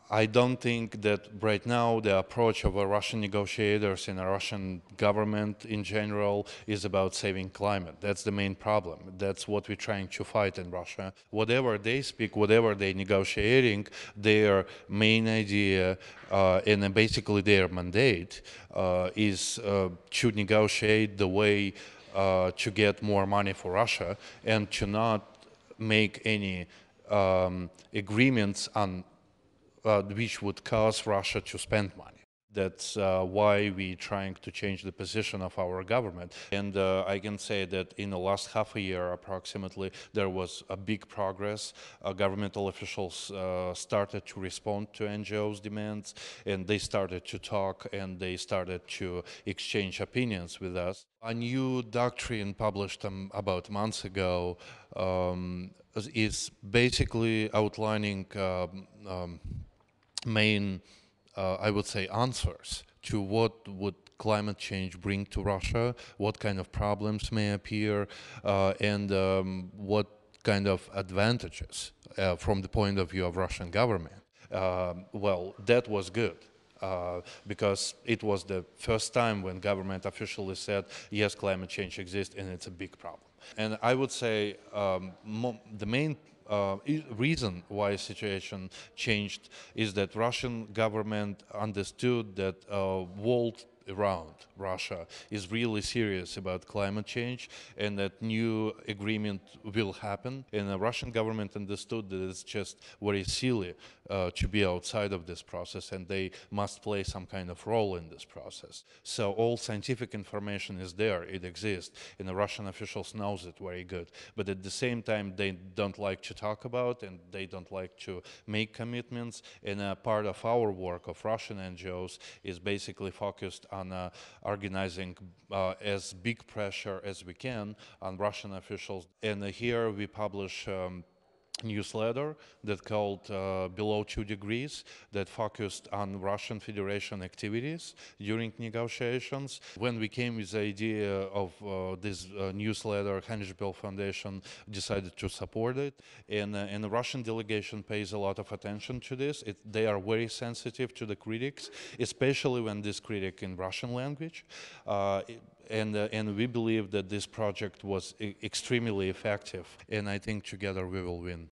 I don't think that right now the approach of the Russian negotiators and the Russian government in general is about saving climate. That's the main problem. That's what we're trying to fight in Russia. Whatever they speak, whatever they're negotiating, their main idea and basically their mandate is to negotiate the way to get more money for Russia and to not make any agreements on which would cause Russia to spend money. That's why we're trying to change the position of our government. And I can say that in the last half a year, approximately, there was a big progress. Governmental officials started to respond to NGOs' demands, and they started to talk, and they started to exchange opinions with us. A new doctrine published about months ago is basically outlining main, I would say, answers to what would climate change bring to Russia, what kind of problems may appear, and what kind of advantages from the point of view of Russian government. Well, that was good. Because it was the first time when government officially said, yes, climate change exists and it's a big problem. And I would say the main reason why the situation changed is that Russian government understood that world around Russia is really serious about climate change and that new agreement will happen. And the Russian government understood that it's just very silly to be outside of this process and they must play some kind of role in this process. So all scientific information is there, it exists, and the Russian officials knows it very good. But at the same time, they don't like to talk about and they don't like to make commitments. And part of our work of Russian NGOs is basically focused on organizing as big pressure as we can on Russian officials. And here we publish newsletter that called Below 2 Degrees that focused on Russian Federation activities during negotiations. When we came with the idea of this newsletter, Heinrich Böll Foundation decided to support it. And the Russian delegation pays a lot of attention to this. They are very sensitive to the critics, especially when this critic in Russian language. And we believe that this project was extremely effective, and I think together we will win.